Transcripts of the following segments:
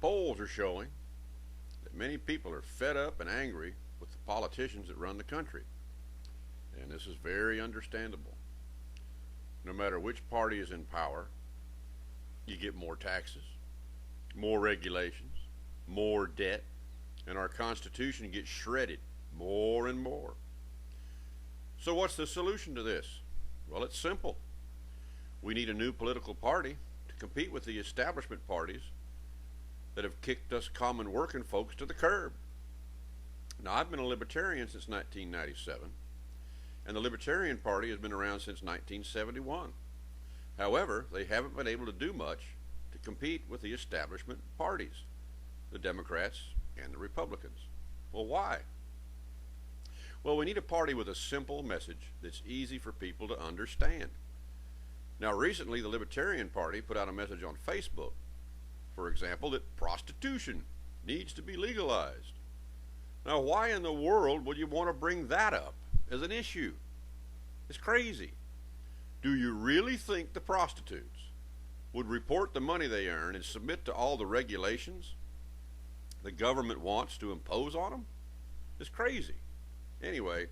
polls are showing that many people are fed up and angry with the politicians that run the country. And this is very understandable. No matter which party is in power, you get more taxes, more regulations, more debt, and our Constitution gets shredded more and more. So what's the solution to this? Well, it's simple. We need a new political party to compete with the establishment parties that have kicked us common working folks to the curb. Now, I've been a libertarian since 1997, and the Libertarian Party has been around since 1971. However, they haven't been able to do much to compete with the establishment parties, the Democrats and the Republicans. Well, why? Well, we need a party with a simple message that's easy for people to understand. Now, recently, the Libertarian Party put out a message on Facebook, for example, that prostitution needs to be legalized. Now, why in the world would you want to bring that up as an issue? It's crazy. Do you really think the prostitutes would report the money they earn and submit to all the regulations the government wants to impose on them? It's crazy. Anyway,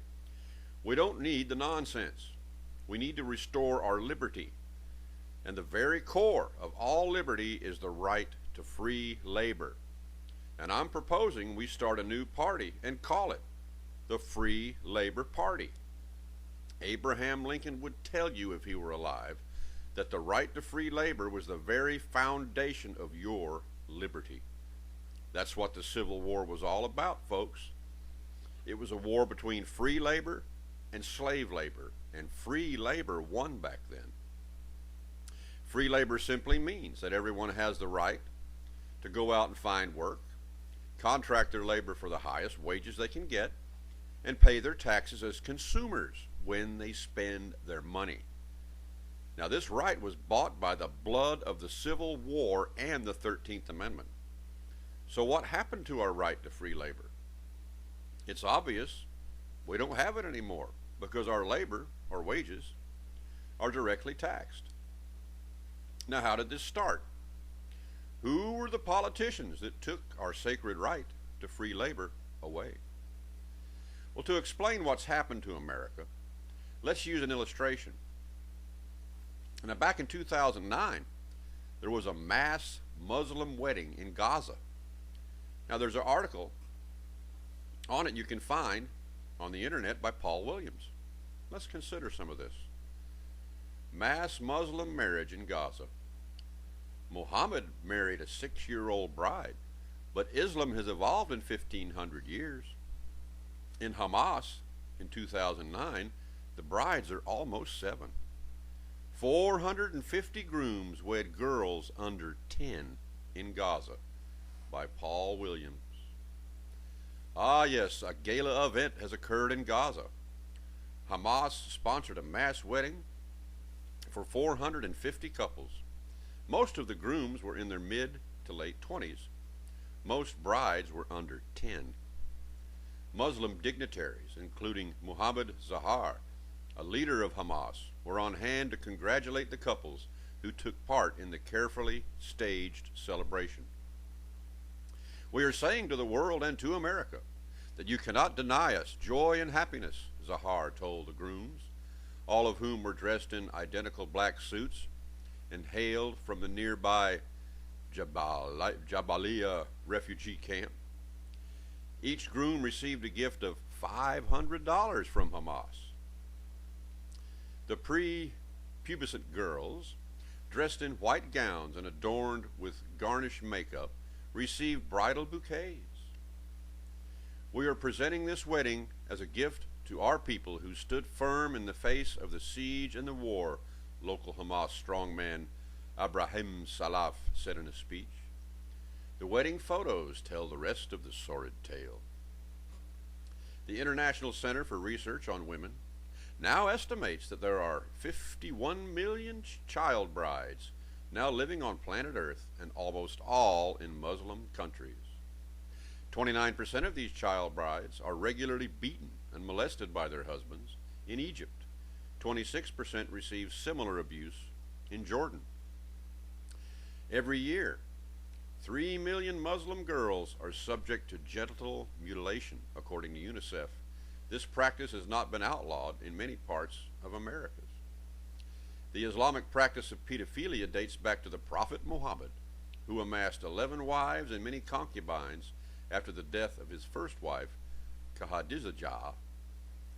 we don't need the nonsense. We need to restore our liberty. And the very core of all liberty is the right to free labor. And I'm proposing we start a new party and call it the Free Labor Party. Abraham Lincoln would tell you if he were alive that the right to free labor was the very foundation of your liberty. That's what the Civil War was all about, folks. It was a war between free labor and slave labor, and free labor won back then. Free labor simply means that everyone has the right to go out and find work, contract their labor for the highest wages they can get, and pay their taxes as consumers when they spend their money. Now, this right was bought by the blood of the Civil War and the 13th Amendment. So what happened to our right to free labor? It's obvious we don't have it anymore because our labor, or wages, are directly taxed. Now, how did this start? Who were the politicians that took our sacred right to free labor away? Well, to explain what's happened to America, let's use an illustration. Now, back in 2009, there was a mass Muslim wedding in Gaza. Now, there's an article on it you can find on the internet by Paul Williams. Let's consider some of this. Mass Muslim marriage in Gaza. Muhammad married a 6-year-old bride, but Islam has evolved in 1,500 years. In Hamas, in 2009, the brides are almost 7. 450 grooms wed girls under 10 in Gaza, by Paul Williams. Ah yes, a gala event has occurred in Gaza. Hamas sponsored a mass wedding for 450 couples. Most of the grooms were in their mid to late 20s. Most brides were under 10. Muslim dignitaries, including Muhammad Zahar, a leader of Hamas, were on hand to congratulate the couples who took part in the carefully staged celebration. We are saying to the world and to America that you cannot deny us joy and happiness, Zahar told the grooms, all of whom were dressed in identical black suits and hailed from the nearby Jabalia refugee camp. Each groom received a gift of $500 from Hamas. The pre-pubescent girls, dressed in white gowns and adorned with garnished makeup, received bridal bouquets. We are presenting this wedding as a gift to our people who stood firm in the face of the siege and the war, local Hamas strongman Abraham Salaf said in a speech. The wedding photos tell the rest of the sordid tale. The International Center for Research on Women now estimates that there are 51 million child brides now living on planet Earth, and almost all in Muslim countries. 29% of these child brides are regularly beaten and molested by their husbands in Egypt. 26% receive similar abuse in Jordan. Every year, 3 million Muslim girls are subject to genital mutilation, according to UNICEF. This practice has not been outlawed in many parts of America. The Islamic practice of pedophilia dates back to the Prophet Muhammad, who amassed 11 wives and many concubines after the death of his first wife, Khadijah,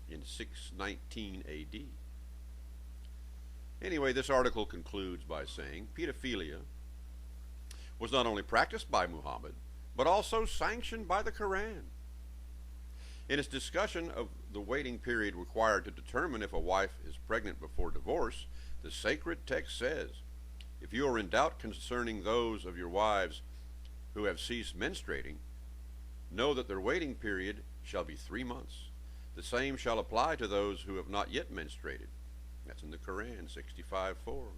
in 619 AD. Anyway, this article concludes by saying pedophilia was not only practiced by Muhammad, but also sanctioned by the Quran. In its discussion of the waiting period required to determine if a wife is pregnant before divorce, the sacred text says, "If you are in doubt concerning those of your wives who have ceased menstruating, know that their waiting period shall be 3 months. The same shall apply to those who have not yet menstruated." That's in the Quran, 65:4.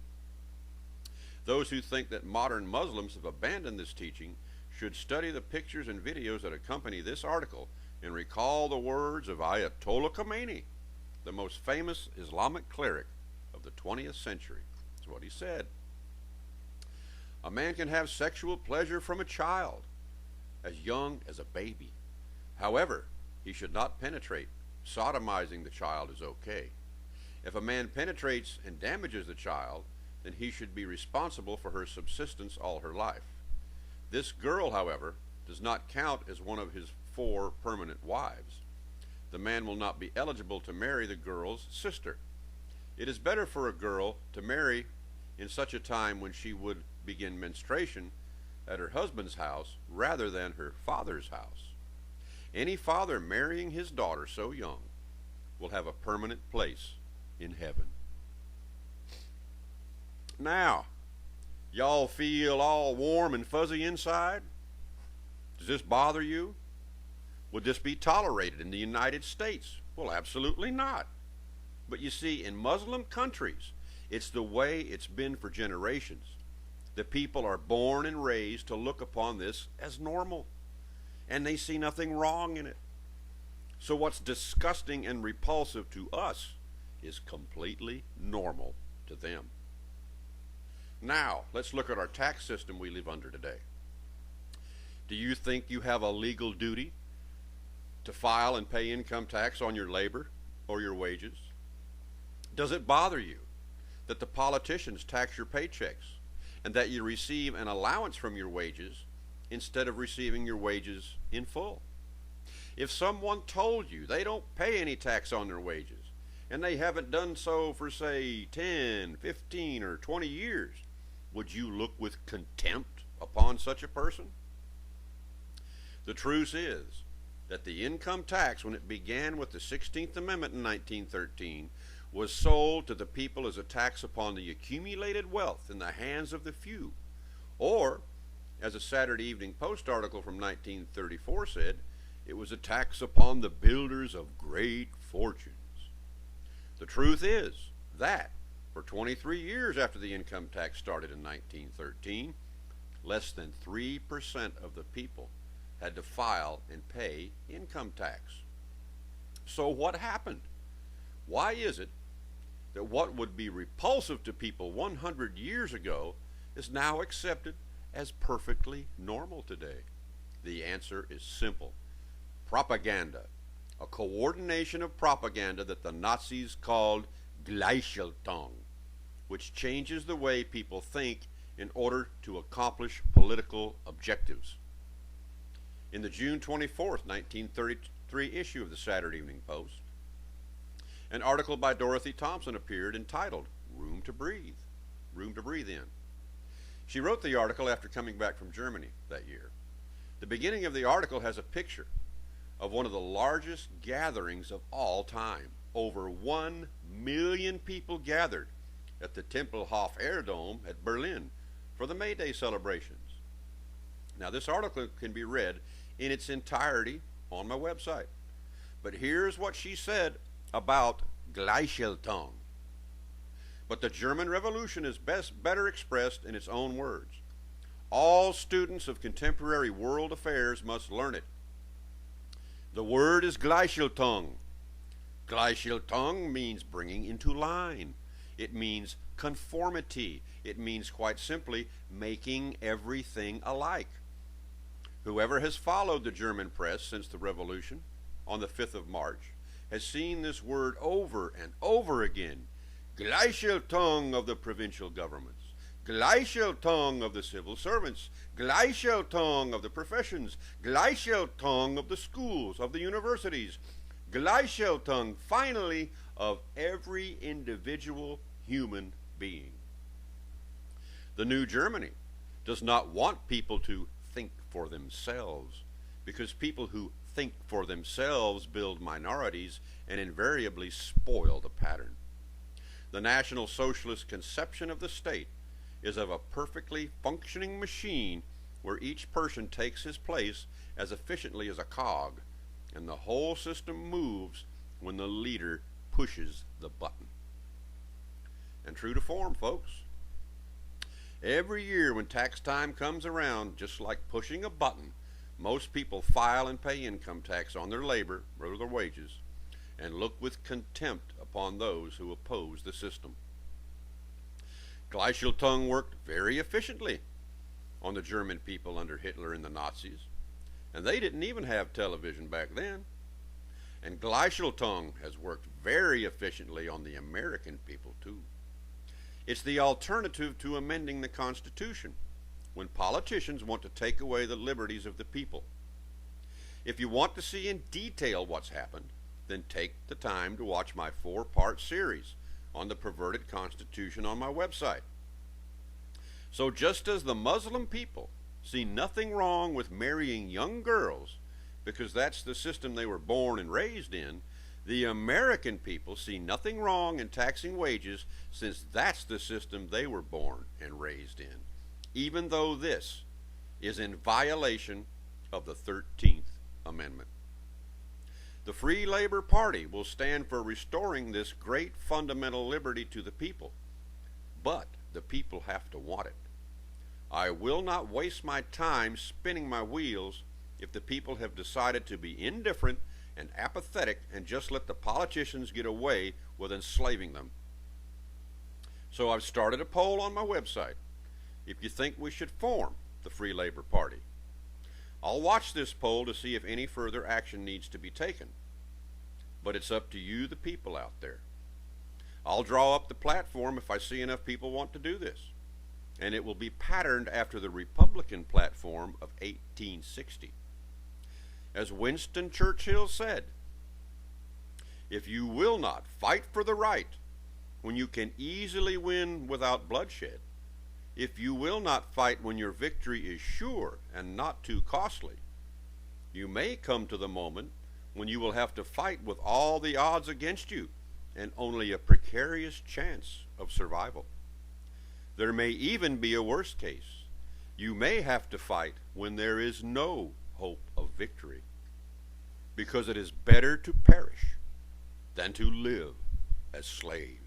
Those who think that modern Muslims have abandoned this teaching should study the pictures and videos that accompany this article and recall the words of Ayatollah Khomeini, the most famous Islamic cleric of the 20th century. That's what he said. A man can have sexual pleasure from a child as young as a baby. However, he should not penetrate. Sodomizing the child is okay. If a man penetrates and damages the child, then he should be responsible for her subsistence all her life. This girl, however, does not count as one of his 4 permanent wives. The man will not be eligible to marry the girl's sister. It is better for a girl to marry in such a time when she would begin menstruation at her husband's house rather than her father's house. Any father marrying his daughter so young will have a permanent place in heaven. Now, y'all feel all warm and fuzzy inside? Does this bother you? Would this be tolerated in the United States? Well, absolutely not. But you see, in Muslim countries, it's the way it's been for generations. The people are born and raised to look upon this as normal, and they see nothing wrong in it. So what's disgusting and repulsive to us is completely normal to them. Now, let's look at our tax system we live under today. Do you think you have a legal duty to file and pay income tax on your labor or your wages? Does it bother you that the politicians tax your paychecks and that you receive an allowance from your wages instead of receiving your wages in full? If someone told you they don't pay any tax on their wages and they haven't done so for, say, 10, 15, or 20 years, would you look with contempt upon such a person? The truth is that the income tax, when it began with the 16th Amendment in 1913, was sold to the people as a tax upon the accumulated wealth in the hands of the few. Or, as a Saturday Evening Post article from 1934 said, it was a tax upon the builders of great fortunes. The truth is that, for 23 years after the income tax started in 1913, less than 3% of the people had to file and pay income tax. So what happened? Why is it that what would be repulsive to people 100 years ago is now accepted as perfectly normal today? The answer is simple. Propaganda. A coordination of propaganda that the Nazis called Gleichschaltung, which changes the way people think in order to accomplish political objectives. In the June 24th, 1933 issue of the Saturday Evening Post, an article by Dorothy Thompson appeared entitled Room to Breathe In. She wrote the article after coming back from Germany that year. The beginning of the article has a picture of one of the largest gatherings of all time. Over 1 million people gathered at the Tempelhof Air Dome at Berlin for the May Day celebrations. Now, this article can be read in its entirety on my website. But here's what she said about Gleichschaltung. But the German Revolution is better expressed in its own words. All students of contemporary world affairs must learn it. The word is Gleichschaltung. Gleichschaltung means bringing into line. It means conformity. It means quite simply making everything alike. Whoever has followed the German press since the Revolution on the 5th of March has seen this word over and over again. Gleichschaltung of the provincial governments, Gleichschaltung of the civil servants, Gleichschaltung of the professions, Gleichschaltung of the schools, of the universities, Gleichschaltung, finally, of every individual human being. The new Germany does not want people to think for themselves, because people who think for themselves build minorities and invariably spoil the pattern. The National Socialist conception of the state is of a perfectly functioning machine where each person takes his place as efficiently as a cog, and the whole system moves when the leader pushes the button. And true to form, folks, every year when tax time comes around, just like pushing a button, most people file and pay income tax on their labor or their wages and look with contempt upon those who oppose the system. Gleichschaltung worked very efficiently on the German people under Hitler and the Nazis, and they didn't even have television back then. And Gleichschaltung has worked very efficiently on the American people too. It's the alternative to amending the Constitution when politicians want to take away the liberties of the people. If you want to see in detail what's happened, then take the time to watch my 4-part series on the perverted Constitution on my website. So just as the Muslim people see nothing wrong with marrying young girls because that's the system they were born and raised in, the American people see nothing wrong in taxing wages since that's the system they were born and raised in, even though this is in violation of the 13th Amendment. The Free Labor Party will stand for restoring this great fundamental liberty to the people, but the people have to want it. I will not waste my time spinning my wheels if the people have decided to be indifferent and apathetic and just let the politicians get away with enslaving them. So I've started a poll on my website if you think we should form the Free Labor Party. I'll watch this poll to see if any further action needs to be taken. But it's up to you, the people out there. I'll draw up the platform if I see enough people want to do this. And it will be patterned after the Republican platform of 1860. As Winston Churchill said, if you will not fight for the right when you can easily win without bloodshed, if you will not fight when your victory is sure and not too costly, you may come to the moment when you will have to fight with all the odds against you and only a precarious chance of survival. There may even be a worse case. You may have to fight when there is no hope of victory, because it is better to perish than to live as slaves.